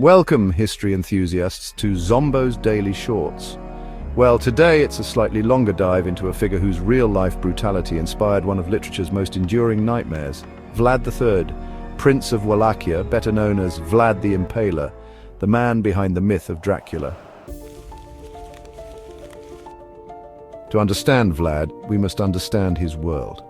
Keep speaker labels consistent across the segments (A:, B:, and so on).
A: Welcome, history enthusiasts, to Zombo's Daily Shorts. Well, today it's a slightly longer dive into a figure whose real-life brutality inspired one of literature's most enduring nightmares, Vlad III, Prince of Wallachia, better known as Vlad the Impaler, the man behind the myth of Dracula. To understand Vlad, we must understand his world.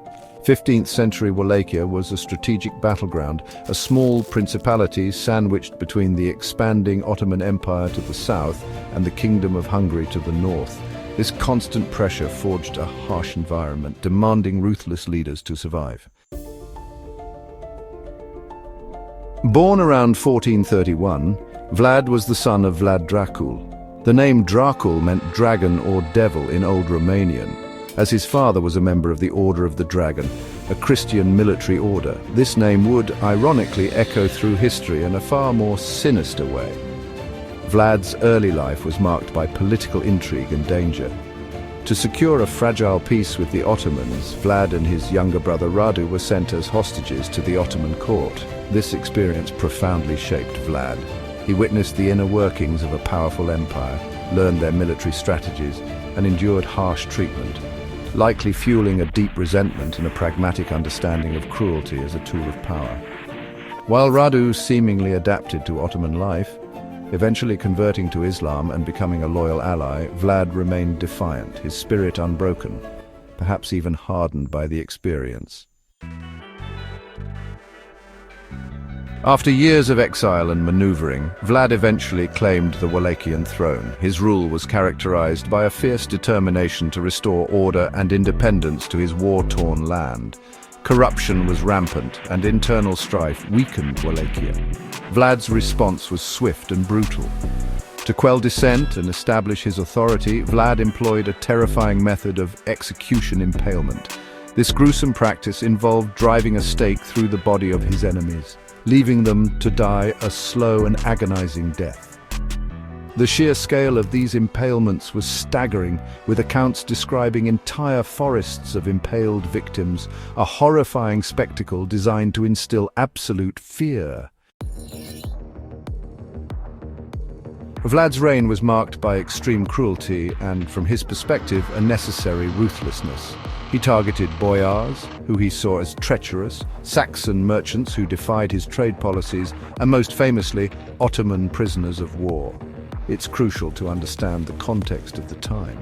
A: 15th century Wallachia was a strategic battleground, a small principality sandwiched between the expanding Ottoman Empire to the south and the Kingdom of Hungary to the north. This constant pressure forged a harsh environment, demanding ruthless leaders to survive. Born around 1431, Vlad was the son of Vlad Dracul. The name Dracul meant dragon or devil in Old Romanian, as his father was a member of the Order of the Dragon, a Christian military order. This name would, ironically, echo through history in a far more sinister way. Vlad's early life was marked by political intrigue and danger. To secure a fragile peace with the Ottomans, Vlad and his younger brother Radu were sent as hostages to the Ottoman court. This experience profoundly shaped Vlad. He witnessed the inner workings of a powerful empire, learned their military strategies, and endured harsh treatment, likely fueling a deep resentment and a pragmatic understanding of cruelty as a tool of power. While Radu seemingly adapted to Ottoman life, eventually converting to Islam and becoming a loyal ally, Vlad remained defiant, his spirit unbroken, perhaps even hardened by the experience. After years of exile and maneuvering, Vlad eventually claimed the Wallachian throne. His rule was characterized by a fierce determination to restore order and independence to his war-torn land. Corruption was rampant, and internal strife weakened Wallachia. Vlad's response was swift and brutal. To quell dissent and establish his authority, Vlad employed a terrifying method of execution impalement. This gruesome practice involved driving a stake through the body of his enemies, leaving them to die a slow and agonizing death. The sheer scale of these impalements was staggering, with accounts describing entire forests of impaled victims, a horrifying spectacle designed to instill absolute fear. Vlad's reign was marked by extreme cruelty and, from his perspective, a necessary ruthlessness. He targeted boyars, who he saw as treacherous, Saxon merchants who defied his trade policies, and most famously, Ottoman prisoners of war. It's crucial to understand the context of the time.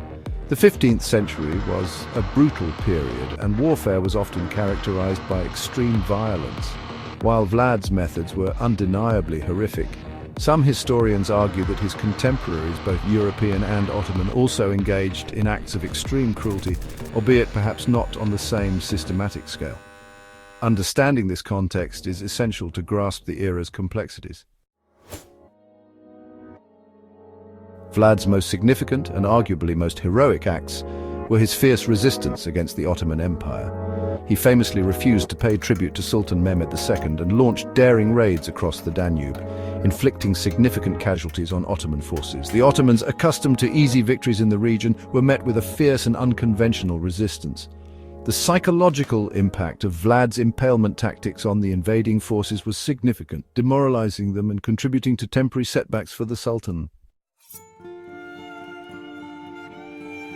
A: The 15th century was a brutal period, and warfare was often characterized by extreme violence. While Vlad's methods were undeniably horrific, some historians argue that his contemporaries, both European and Ottoman, also engaged in acts of extreme cruelty, albeit perhaps not on the same systematic scale. Understanding this context is essential to grasp the era's complexities. Vlad's most significant and arguably most heroic acts were his fierce resistance against the Ottoman Empire. He famously refused to pay tribute to Sultan Mehmed II and launched daring raids across the Danube, inflicting significant casualties on Ottoman forces. The Ottomans, accustomed to easy victories in the region, were met with a fierce and unconventional resistance. The psychological impact of Vlad's impalement tactics on the invading forces was significant, demoralizing them and contributing to temporary setbacks for the Sultan.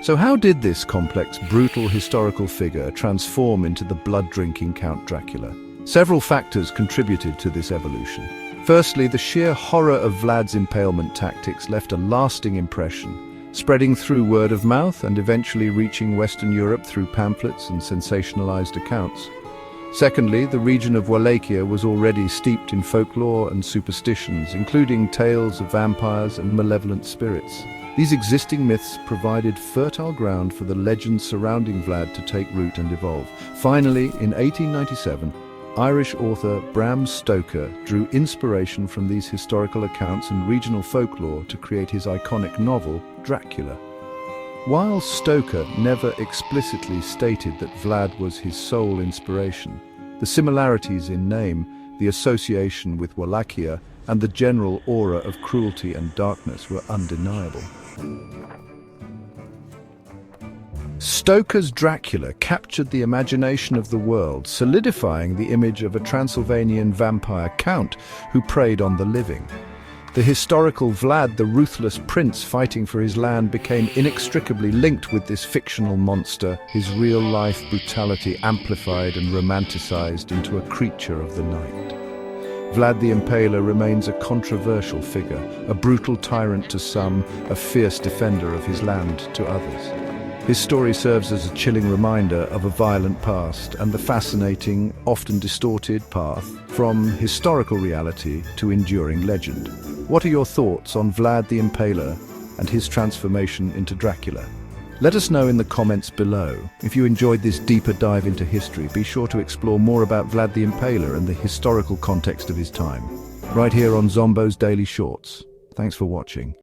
A: So how did this complex, brutal historical figure transform into the blood-drinking Count Dracula? Several factors contributed to this evolution. Firstly, the sheer horror of Vlad's impalement tactics left a lasting impression, spreading through word of mouth and eventually reaching Western Europe through pamphlets and sensationalized accounts. Secondly, the region of Wallachia was already steeped in folklore and superstitions, including tales of vampires and malevolent spirits. These existing myths provided fertile ground for the legends surrounding Vlad to take root and evolve. Finally, in 1897, Irish author Bram Stoker drew inspiration from these historical accounts and regional folklore to create his iconic novel, Dracula. While Stoker never explicitly stated that Vlad was his sole inspiration, the similarities in name, the association with Wallachia, and the general aura of cruelty and darkness were undeniable. Stoker's Dracula captured the imagination of the world, solidifying the image of a Transylvanian vampire count who preyed on the living. The historical Vlad the Ruthless Prince fighting for his land became inextricably linked with this fictional monster, his real-life brutality amplified and romanticized into a creature of the night. Vlad the Impaler remains a controversial figure, a brutal tyrant to some, a fierce defender of his land to others. His story serves as a chilling reminder of a violent past and the fascinating, often distorted path from historical reality to enduring legend. What are your thoughts on Vlad the Impaler and his transformation into Dracula? Let us know in the comments below. If you enjoyed this deeper dive into history, be sure to explore more about Vlad the Impaler and the historical context of his time, right here on Zombo's Daily Shorts. Thanks for watching.